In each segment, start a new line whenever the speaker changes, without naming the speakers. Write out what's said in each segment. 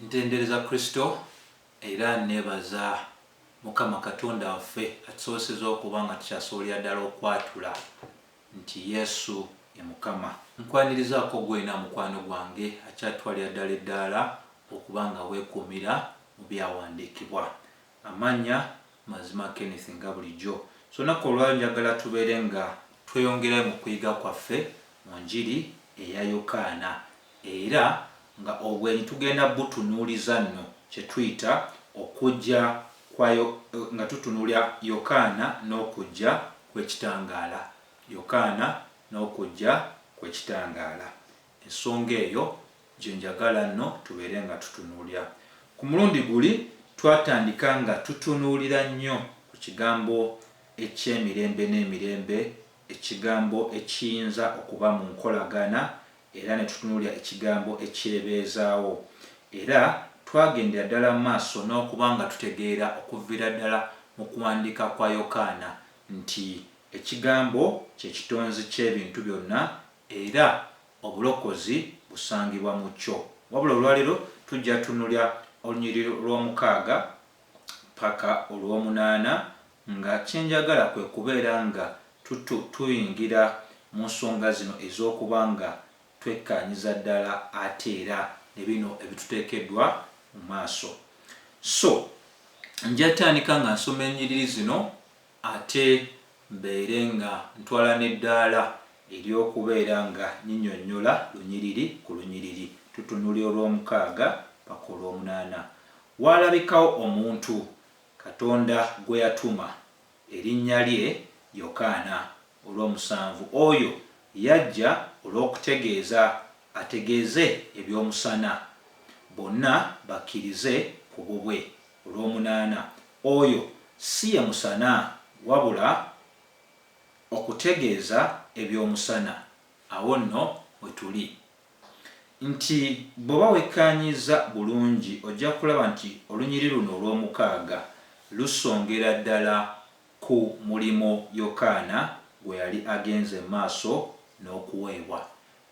Ntendereza Kristo era nebaza Mukama Katonda waffe atusooseza okuba nga tukyasoolera ddala okwatula nti Yesu ye Mukama. Nkwanirizaako gwena mukwano gwange akyatwalira ddala eddaala okuba nga weekuumira mu byawandiikibwa. Amannya Mazima Kenneth nga bulijjo. So nako olwaleero njagala tubeere nga tweyongera mu kuyiga kwaffe mu njiri eya Yokaana era nga obwenyi tugenda butunuuliza nno kye tuyita okujja nga tutunuulya Yokaana n'okujja kw'ekitangaala. Yokaana n'okujja kw'ekitangaala. Ensonga eyo gye njagala nno tubeere nga tutunuulya. Ku mulundi guli twatandika nga tutunuulira nnyo ku kigambo eky'emirembe n'emirembe, ekigambo ekiyinza okuba mu nkolagana era ne tutunuulya ekigambo ekyebeezaawo. Era twagendera ddala mu maaso n'okuba nga tutegeera okuviira ddala mu kuwandiika kwa Yokaana nti ekigambo kye kitonzi ky'ebintu byonna era obulokozi busangibwa mu kyo. Wabula olwaleero tujja tutunuulya olunyiriri lw'omukaaga paka olw'omunaana nga kyenjagala kwe kubeera nga tuyingira mu nsonga zino ez'okuba nga twekkaanyiza ddala ate era ne bino ebituteekeddwa mu maaso. So njatandika nga nsoma ennyiriri zino ate mbeere nga ntwala n'eddaala ery'okubeera nga nnyinnyonnyola lunyiriri ku lunyiriri. Tutunuulira olw'omukaaga paka olw'omunaana. Waalabikawo omuntu Katonda gwe yatuma, erinnya lye Yokaana. Olw'omusanvu oyo yajja olw'okutegeeza, ategeeze eby'omusana, bonna bakkirize ku bubwe. Olw'omunaana oyo si ye musana wabula okutegeeza eby'omusana. Awo nno we tuli nti bw'oba wekkaanyiza bulungi ojja kulaba nti olunyiriri luno olw'omukaaga lusongera ddala ku mulimo Yokaana gwe yali agenze mu maaso n'okuweebwa.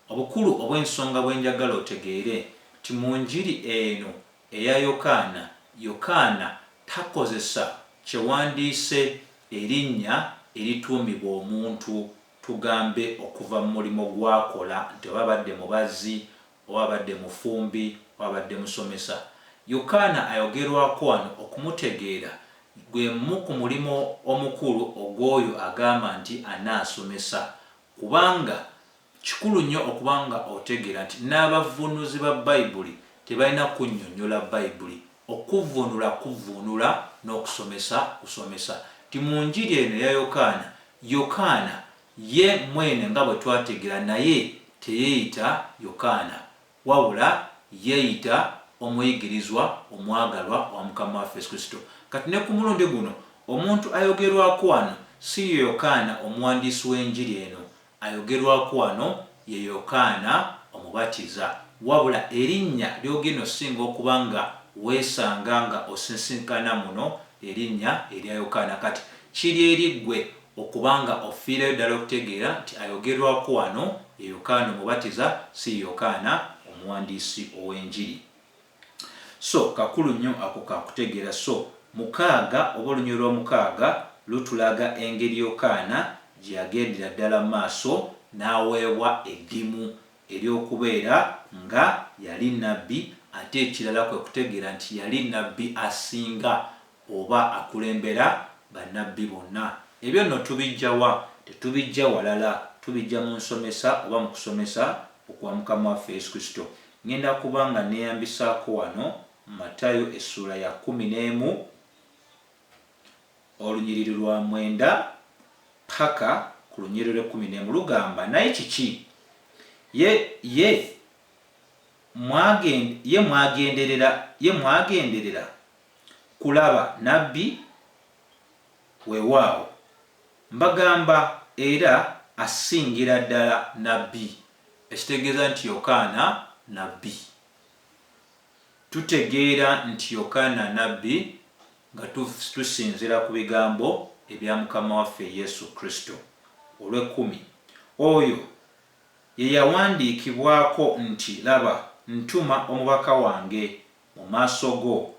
Obukulu obw'ensonga bwe njagala otegeere nti mu njiri eno eya Yokaana, Yokaana takozesa kyewandiise erinnya erituumibwa omuntu tugambe okuva mu mulimo gw'akola nti oba abadde mubazzi oba abadde mufumbi oba abadde musomesa. Yokaana ayogerwako wano okumutegeera gwe mu ku mulimo omukulu ogw'oyo agamba nti anaasomesa, kubanga kikulu nnyo okuba nga otegeera nti n'abavvuunuzi ba Bayibuli tebalina kunnyonnyola Bayibuli. Okuvvuunula kuvvuunula n'okusomesa kusomesa. Ti mu njiri eno ya Yokaana, Yokaana ye mwene nga bwe twategeera naye teyeeyita Yokaana wabula yeeyita omuyigirizwa omwagalwa wa Mukama waffe Yesu Kristo. Kati ne ku mulundi guno omuntu ayogerwako wano si ye Yokaana omuwandiisi w'enjiri eno, ayogerwako wano ye Yokaana omubatiza, wabula erinnya ly'ogenda osinga okuba nga weesanga nga osisinkana muno erinnya erya Yokaana. Kati kiri eri ggwe okuba nga ofiirayo ddala okutegeera nti ayogerwako wano ye Yokaana omubatiza si Yokaana omuwandiisi ow'enjiri. So kakulu nnyo ako kakutegeera. So mukaaga oba olunyiriri lw'omukaaga lutulaga engeri Yokaana gye yagendera ddala mu maaso n'aweebwa eddimu ery'okubeera nga yali nnabbi, ate ekirala kwe kutegeera nti yali nnabbi asinga oba akulembera bannabbi bonna. Ebyo nno tubijja wa? Tetubijja walala, tubijja mu nsomesa oba mu kusomesa okwa Mukama waffe Yesu Kristo. Ngenda kuba nga neeyambisaako wano Matayo essuula ya 11 olunyiriri lwa 9 paka ku lunyiriri lwa 11. Lugamba, naye kiki? Ye mwagenderera kulaba nabbi? Weewaawo mbagamba era asingira ddala nabbi. Ekitegeeza nti Yokaana nabbi. Tutegeera nti Yokaana nabbi nga tusinzira ku bigambo ebya Mukama waffe Yesu Kristo. Olw'ekkumi, oyo ye yawandiikibwako nti laba ntuma omubaka wange mu maaso go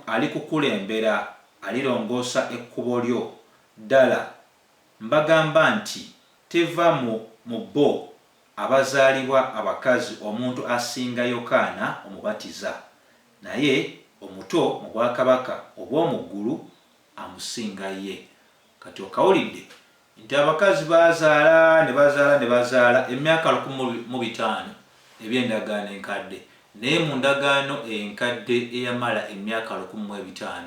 alikukulembera alirongoosa ekkubo lyo. Ddala mbagamba nti teva mu bo abazaalibwa abakazi omuntu asinga Yokaana Omubatiza, naye omuto mu bwakabaka obw'omu ggulu amusinga ye. Kati okawulidde nti abakazi bazaala ne bazaala emyaka 1500 eby'endagaano enkadde, naye mu ndagaano enkadde eyamala emyaka 1500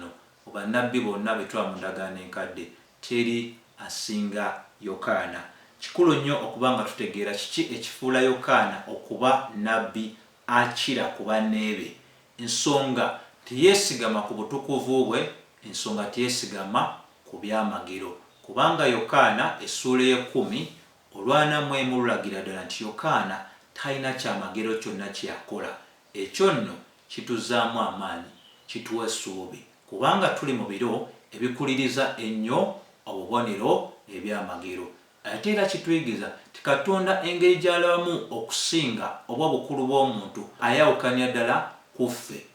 bannabbi bonna betwa mu ndagaano enkadde teri asinga Yokaana. Kikulu nnyo okuba nga tutegeera kiki ekifuula Yokaana okuba nabbi akira ku banneebe. Ensonga teyeesigama ku butukuvu bwe, ensonga teyeesigama ku byamagero. Kubanga Yokaana essuula ey'ekumi olwanamu emu lulagira ddala nti Yokaana talina kyamagero kyonna kyakola. Ekyo nno kituzaamu amaanyi, kituwa essuubi, kubanga tuli mu biro ebikuliriza ennyo obubonero ebyamagero. Ate era kituyigiriza ti Katonda engeri gy'alabamu okusinga oba obukulu bw'omuntu ayawukanya ddala ku ffe.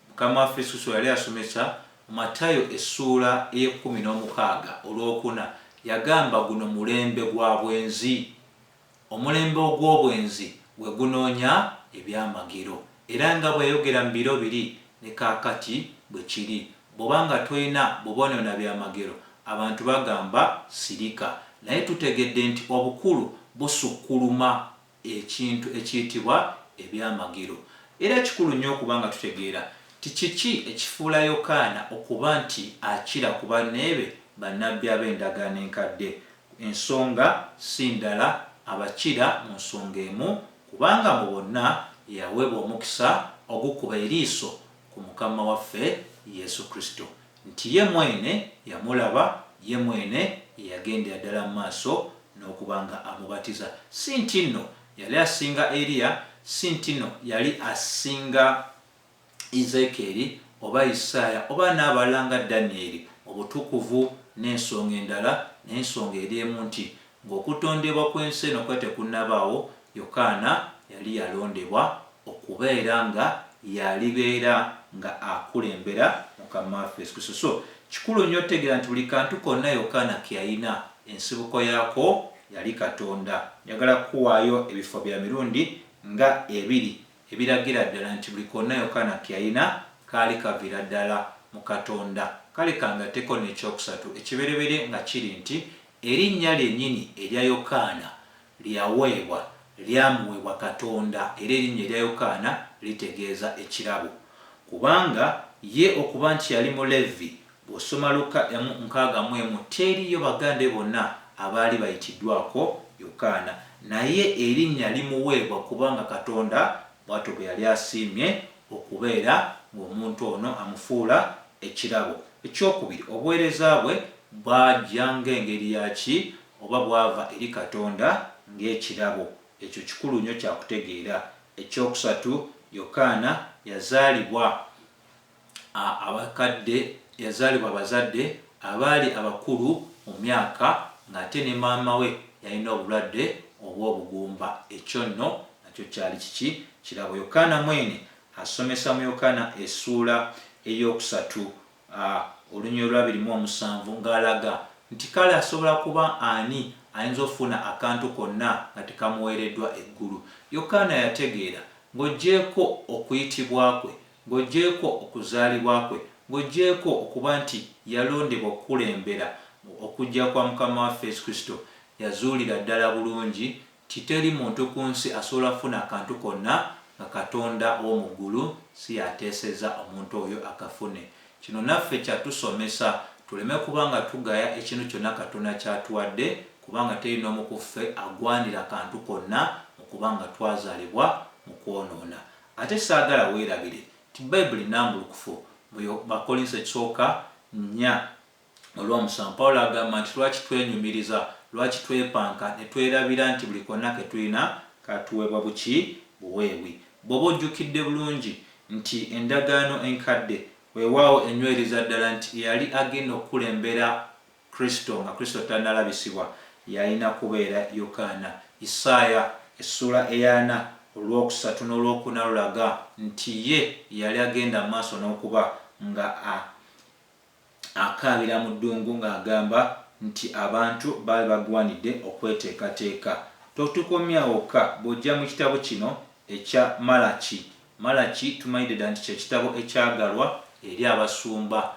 Mukama waffe Yesu Kristo yali asomesa mu Matayo essuula ey'16 olwokuna, yagamba guno mulembe gwa bwenzi. Omulembe ogw'obwenzi gwe gunoonya ebyamagero, era nga bweyogera mu biro biri ne kaakati bwe kiri. Bw'obanga toyina bubonero na byamagero, abantu bagamba sirika, naye tutegedde nti obukulu busukkuluma ekintu ekiyitibwa ebyamagero. Era kikulu nnyo okubanga tutegeera ti kiki ekifuula Yokaana okuba nti akira ku banneebe bannabbi ab'endagaano enkadde. Ensonga si ndala abakira mu nsonga emu, kubanga mu bonna yaweebwa omukisa ogukuba eriiso ku Mukama waffe Yesu Kristo, nti ye mwene yamulaba, ye mwene yagendera ddala mu maaso n'okuba nga amubatiza. Si nti nno yali asinga Eriya, si nti nno yali asinga Ezekieri oba Isaaya oba n'abalala nga Danyeri obutukuvu n'ensonga endala, n'ensonga eri emu nti ng'okutondebwa kw'ensi eno kwe tekunnabaawo, Yokaana yali yalondebwa okubeera nga yalibeera nga akulembera Mukama waffe Yesu Kristo. So kikulu nnyo otegeera nti buli kantu konna Yokaana ke yalina ensibuko yaako yali Katonda. Njagala kukuwaayo ebifo bya mirundi nga 2 ebiragira ddala nti buli konna Yokaana ke yalina kaali kaviira ddala mu Katonda. Kale kangateko n'ekyokusatu ekibereberye nga kiri nti erinnya lyennyini erya Yokaana lyamuweebwa Katonda, era erinnya erya Yokaana litegeeza ekirabo, kubanga ye okuba nti yali Mulevi. Bw'osoma Luka 6:1 teriyo bagande bonna abaali bayitiddwako Yokaana, naye erinnya limuweebwa kubanga Katonda bw'atyo bwe yali asiimye okubeera ng'omuntu ono amufuula ekirabo. Ekyokubiri, obuweereza bwe bwajja ng'engeri yaki oba bwava eri Katonda ng'ekirabo. Ekyo kikulu nnyo kyakutegeera. Ekyokusatu, Yokaana yazaalibwa abazadde abaali abakulu mu myaka, ng'ate ne maama we yalina obulwadde obw'obugumba. Ekyo nno nakyo kyali kiki kirabo. Yokaana mwene asomesa mu Yokaana essuula ey'okusatu olunyiriri lwa 27 ng'alaga nti kale asobola kuba ani ayinza okufuna akantu konna nga tekamuweereddwa eggulu. Yokaana yategeera ng'oggyeko okuyitibwa kwe, ng'oggyeko okuzaalibwa kwe, ng'oggyeko okuba nti yalondebwa okukulembera okujja kwa Mukama waffe Yesu Kristo, yazuulira ddala bulungi ti teri muntu ku nsi asobola kufuna akantu konna nga Katonda ow'omu ggulu si yateeseza omuntu oyo akafune. Kino naffe kyatusomesa tuleme kubanga tugaya ekintu kyonna Katonda kyatuwadde, kubanga teri n'omu ku ffe agwanira kantu konna okubanga twazaalibwa mu kwonoona. Ate saagala weerabire ti Bayibuli nnambulukufu mu Bakolinso 1:4 Pawulo agamba nti lwaki twenyumiriza, lwaki twepanka ne twerabira nti buli konna ke tulina katuweebwa buweewi. Bw'oba ojjukidde bulungi nti endagaano enkadde weewaawo enywereza ddala nti yali agenda okukulembera Kristo nga Kristo tannalabisibwa, yalina kubeera Yokaana. Isaaya essuula 4 olwokusatu n'olwokuna lulaga nti ye yali agenda maaso n'okuba nga akaabira mu ddungu ng'agamba nti abantu baali bagwanidde okweteekateeka. Totukomyawoka bw'ojja mu kitabo kino ekya Malaki tumanyidde ddala nti kyekitabo ekyagalwa eri abasumba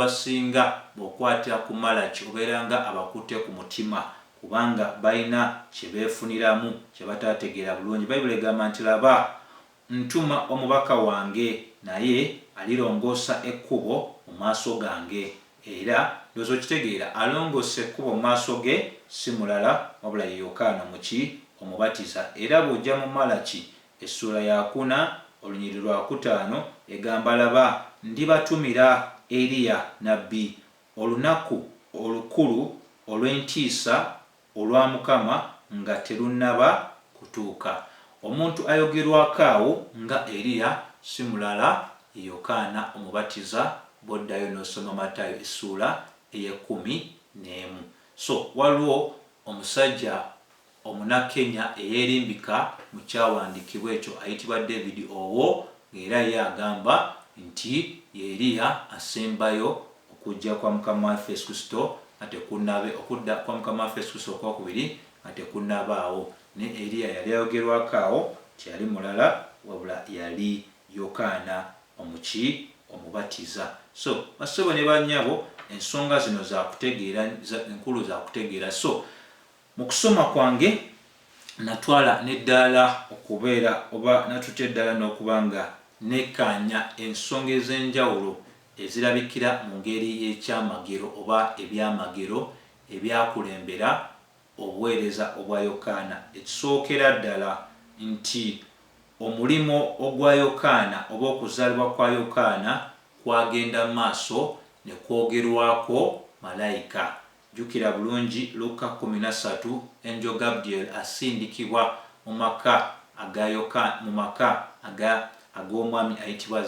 basinga bw'okwatira ku Malaki obeera nga abakutte ku mutima kubanga balina kye beefuniramu kye bataategeera bulungi. Bayibuli egamba nti laba ntuma omubaka wange naye alirongoosa ekkubo mu maaso gange. Era ndowooza okitegeera alongoosa ekkubo mu maaso ge si mulala wabula ye Yokaana omubatiza. Era bw'ojja mu Malaki essula ya 4 olunyiriri lwa 5 egamba laba ndibatumira Eriya nabbi olunaku olukulu olw'entiisa olwa Mukama nga terunnaba kutuuka. Omuntu ayogerwako awo nga Eriya si mulala ye Yokaana omubatiza bw'oddayo n'osoma Matayo essula ey'11. So waliwo omusajja Omunakenya eyeerimbika mu kyawandiikibwa ekyo ayitibwa David Owo, ng'era ye agamba nti Eriya asembayo okujja kwa Mukama waffe Yesu Kristo okudda kwa Mukama waffe Yesu Kristo okwokubiri nga tekunnabaawo. Ne Eriya yali ayogerwako awo teyali mulala wabula yali Yokaana omubatiza. So basebo ne bannyabo ensonga zino enkulu za kutegeera. So mu kusoma kwange natwala n'eddaala okubeera oba natutya eddaala n'okuba nga nekkaanya ensonga ez'enjawulo ezirabikira mu ngeri y'ekyamagero oba ebyamagero ebyakulembera obuweereza obwa Yokaana. Ekisookera ddala nti omulimo ogwa Yokaana oba okuzaalibwa kwa Yokaana kwagenda maaso ne kwogerwako malayika. Jjukira bulungi Luka 13 Angel Gabriel asindikibwa mu maka ag'omwami ayitibwa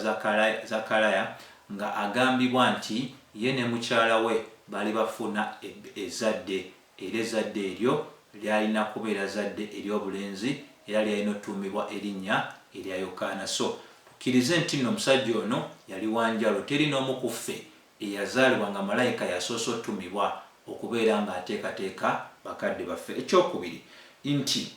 Zakalaya nga agambibwa nti ye ne mukyala we bali bafuna ezzadde, era ezzadde eryo lyalina kubeera zadde ery'obulenzi era lyalina otuumibwa erinnya erya Yokaana. So tukkirize nti nno omusajja ono yali wanjalo, teri n'omu ku ffe eyazaalibwa nga malayika yasoose otumibwa okubeera ng'ateekateeka bakadde baffe. Ekyokubiri nti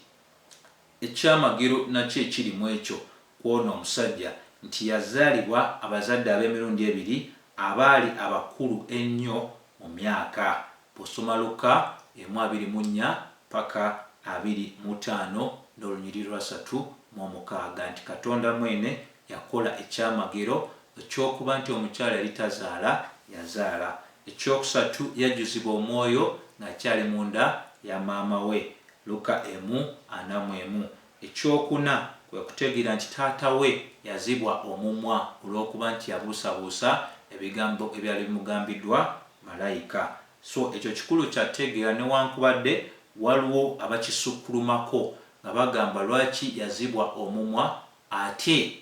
ekyamagero nakyo ekiri mu ekyo kw'ono omusajja nti yazaalibwa abazadde ab'emirundi ebiri abaali abakulu ennyo mu myaka. Bw'osoma Luka 24 paka 25 n'olunyiriri lwa 36 nti Katonda mwene yakola ekyamagero ekyokuba nti omukyala yali tazaala yazaala. Ekyokusatu yajjuzibwa omwoyo ng'akyali munda ya maama we. Luka 1:41. Ekyokuna kwe kutegeera nti taata we yazibwa omumwa olw'okuba nti yabuusabuusa ebigambo ebyali bimugambiddwa malayika. So ekyo kikulu kyategeera newankubadde waliwo abakisukkulumako nga bagamba lwaki yazibwa omumwa ate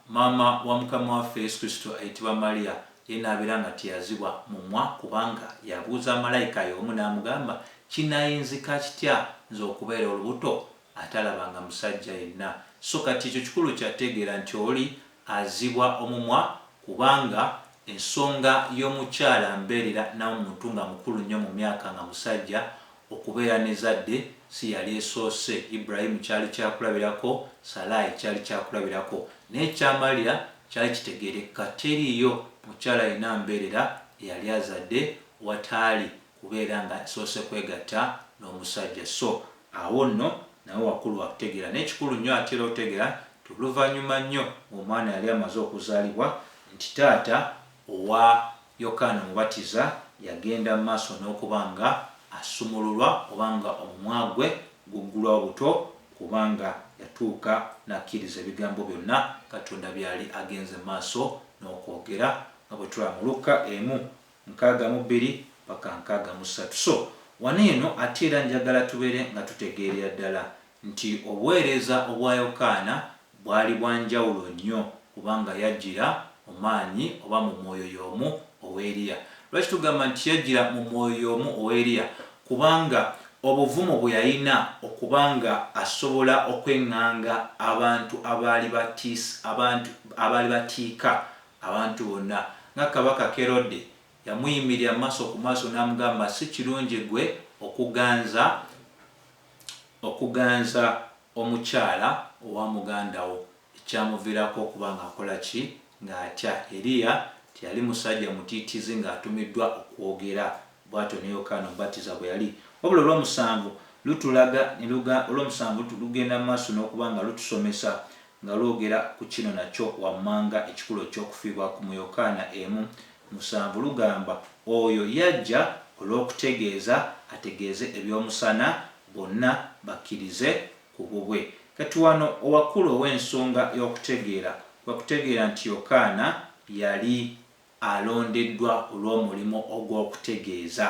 maama wa Mukama waffe Yesu Kristo ayitibwa Mariya ye n'abeera nga teyazibwa mumwa kubanga yabuuza malayika y'omu n'amugamba kinayinzika kitya nze okubeera olubuto atalabanga musajja yenna. So kati ekyo kikulu kyategeera nti oli azibwa omumwa kubanga ensonga y'omukyala mbeerera n'omuntu nga mukulu nnyo mu myaka nga musajja okubeera n'ezzadde si yali esoose. Ibrahimu kyali kyakulabirako, Salaayi kyali kyakulabirako, n'ekyamaliya kyali kitegeereka teriiyo mukyala yenna mbeerera eyali azadde wataali kubeera nga asoose kwegatta n'omusajja. So awo nno nawe wakulu wakutegeera. N'ekikulu nnyo ate era otegeera tuluvannyuma nnyo omwana yali amaze okuzaalibwa nti taata owa Yokaana omubatiza yagenda mu maaso n'okuba nga asumululwa obanga omumwa gwe guggulwa buto kubanga yatuuka n'akkiriza ebigambo byonna Katonda byali agenze maaso n'okwogera nga bwe tulaba mu Luka 1:62 paka 63. So wano eno ate era njagala tubeere nga tutegeerera ddala nti obuweereza obwa Yokaana bwali bwa njawulo nnyo kubanga yajjira mu maanyi oba mu mwoyo y'omu owa Eriya. Lwaki tugamba nti yajjira mu mwoyo y'omu owa Eriya? Kubanga obuvumo bwe yalina okubanga asobola okweŋŋanga abantu abaali batiika abantu bonna. Nga kabaka Kerode yamuyimirira maaso ku maaso n'amugamba si kirungi gwe okuganza omukyala owa mugandawo, ekyamuviirako okubanga akola ki ng'atya. Eriya teyali musajja mutiitizi ng'atumiddwa okwogera, bw'atyo ne Yokaana Omubatiza bwe yali. Wabula olw'omusanvu lugenda mu maaso n'okuba nga lutusomesa nga lwogera ku kino nakyo wammanga ekikulu eky'okufiibwa mu Yokaana 1:7 lugamba oyo yajja olw'okutegeeza ategeeze eby'omusana bonna bakkirize ku bubwe. Kati wano owakulu ow'ensonga y'okutegeera nti Yokaana yali alondeddwa olw'omulimu ogw'okutegeeza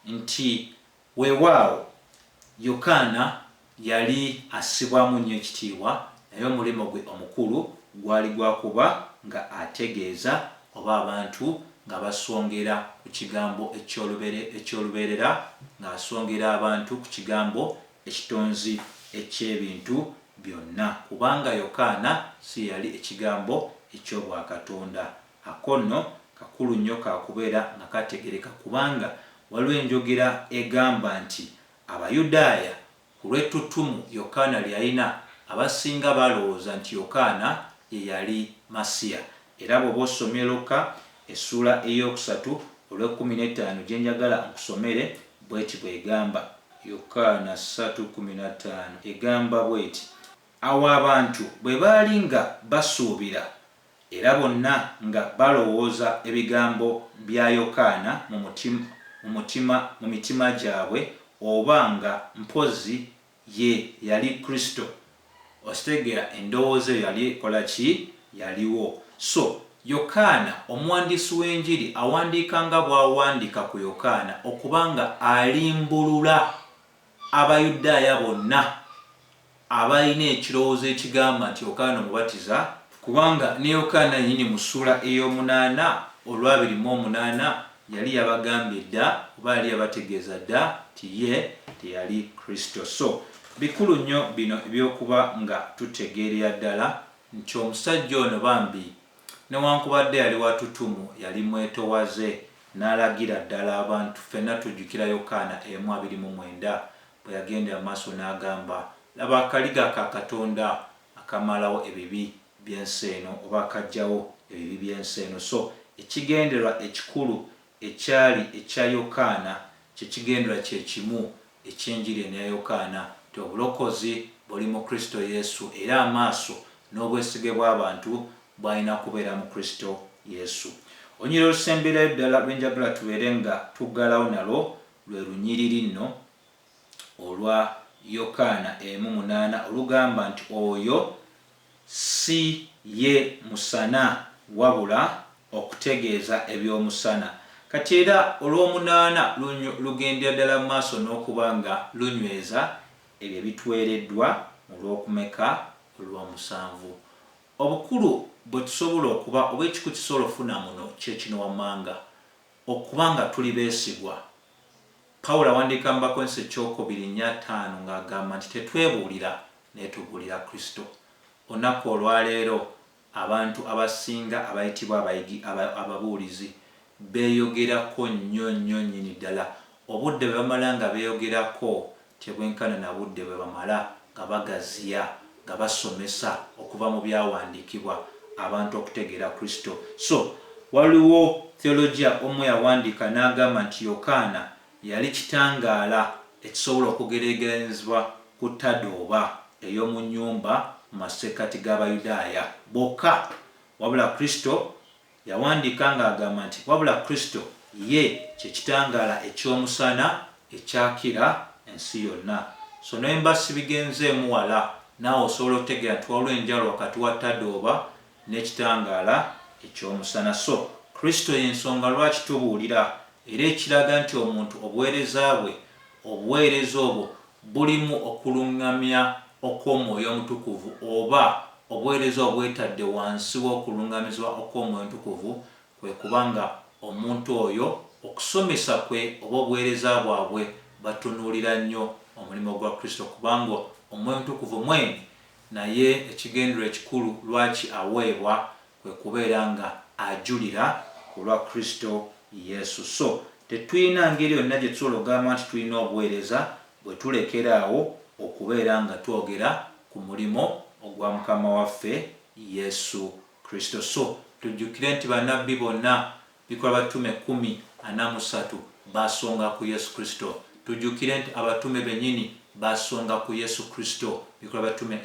nti weewaawo Yokaana yali assibwamu nnyo ekitiibwa, naye omulimu gwe omukulu gwali gwakuba nga ategeeza oba abantu nga basongera ku kigambo eky'olubeerera, ng'asongera abantu ku kigambo ekitonzi eky'ebintu byonna, kubanga Yokaana si yali ekigambo eky'obwakatonda. Ako nno kakulu nnyo kakubeera nga kategereka, kubanga waliwo enjogera egamba nti Abayudaaya ku lw'ettutumu Yokaana ly'alina, abasinga balowooza nti Yokaana ye yali Masiya. Era bw'oba osomye Luka essuula eyokusatu olw'15 gye njagala nkusomere bw'eti bw'egamba. Yokaana 3:15 egamba bw'eti, awo abantu bwe baali nga basuubira era bonna nga balowooza ebigambo bya Yokaana mu mitima gyabwe oba nga mpozi ye yali Kristo. Ositegeera endowooza eyo yali ekola ki? Yaliwo. So Yokaana omuwandiisi w'enjiri awandiika nga bw'awandiika ku Yokaana okubanga alimbulula Abayudaaya bonna abalina ekirowoozo ekigamba nti Yokaana Omubatiza, kubanga ne Yokaana yennyini mu ssuula ey'omunaana olw'28 yali yabagambye dda oba yali yabategeeza dda nti ye teyali Kristo. So bikulu nnyo bino ebyokuba nga tutegeerera ddala nti omusajja ono bambi newankubadde yali watutumu, yali mwetowaze, n'alagira ddala abantu. Ffenna tujjukira Yokaana 1:29 bwe yagenda amaaso n'agamba, laba akaliga ka Katonda akamalawo ebibi by'ensi eno oba akaggyawo ebibi by'ensi eno. So ekigendererwa ekikulu ekyali ekya Yokaana kyekigendererwa kye kimu eky'enjiri eno ya Yokaana, nti obulokozi buli mu Kristo Yesu, era amaaso n'obwesige bw'abantu bwalina kubeera mu Kristo Yesu. Olunyiriri olusemberayo ddala lwe njagala tubeere nga tuggalawo nalwo lwe lunyiriri nno olwa Yokaana 1:8 olugamba nti oyo si ye musana wabula okutegeeza eby'omusana. Kati era olw'omunaana lugendera ddala mu maaso n'okuba nga lunyweza ebyo ebituweereddwa olw'okumeka olw'omusanvu. Obukulu bwe tusobola okuba oba ekikulu kisobola okufuna muno kyekino wammanga, okuba nga tuli beesigwa. Pawulo awandiika mu Bakolinso 2:5 ng'agamba nti tetwebuulira naye tubuulira Kristo. Olunaku olwaleero abantu abasinga abayitibwa ababuulizi beeyogerako nnyo nnyini ddala. Obudde bwe bamala nga beeyogerako tebwenkana na budde bwe bamala nga bagaziya, nga basomesa okuva mu byawandiikibwa abantu okutegeera Kristo. So waliwo theologia omu yawandiika n'agamba nti Yokaana yali kitangaala ekisobola okugeregeranyizibwa ku ttadooba ey'omu nnyumba mu masekkati g'Abayudaaya bokka, wabula Kristo yawandiika ng'agamba nti wabula Kristo ye kyekitangaala eky'omusana ekyakira ensi yonna. So naye mba sibigenzeemu wala, naawe osobola okutegeera nti waliwo enjawulo wakati wa ttadooba n'ekitangaala eky'omusana. So Kristo y'ensonga lwaki tubuulira, era ekiraga nti omuntu obuweereza obwo bulimu okuluŋŋamya okw'Omwoyo Omutukuvu oba obuweereza obwetadde wansi w'okuluŋŋamizibwa okw'Omwoyo Omutukuvu, kwe kubanga omuntu oyo okusomesa kwe oba obuweereza bwabwe batunuulira nnyo omulimu gwa Kristo, kubanga Omwoyo Omutukuvu mwene naye ekigendero ekikulu lwaki aweebwa kwe kubeera nga ajulira ku lwa Kristo Yesu. So tetulina ngeri yonna gye tusobola okugamba nti tulina obuweereza bwe tulekeraawo okubeera nga twogera ku mulimo ogwa Mukama waffe Yesu Kristo. So tujjukire nti bannabbi bonna Bikola Batume 43 basonga ku Yesu Kristo. Tujjukire nti abatume bennyini basonga ku Yesu Kristo. Bikola Batume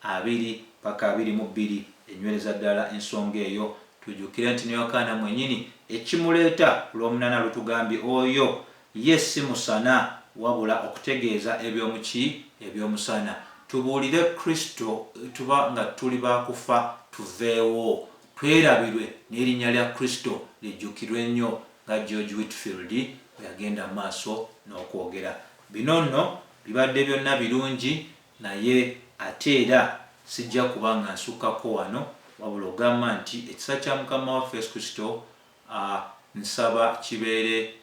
1:2 paka 22 enywereza ddala ensonga eyo. Tujjukire nti ne Yokaana mwennyini ekimuleeta olw'omunana lutugambye oyo ye si musana wabula okutegeeza eby'omuki eby'omusana. Tubuulire Kristo tuba nga tuli bakufa tuveewo, twerabirwe n'erinnya lya Kristo lijjukirwe nnyo nga George Whitfield bwe yagenda mu maaso n'okwogera. Bino nno bibadde byonna birungi, naye ate era sijja kuba nga nsukkako wano, wabula ogamba nti ekisa kya Mukama waffe Yesu Kristo nsaba kibeere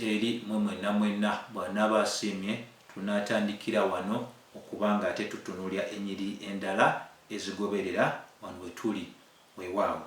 eri mwe mwenna bw'anaaba asiimye tunaatandikira wano okuba nga ate tutunuulya ennyiri endala ezigoberera wano we tuli weewaawo.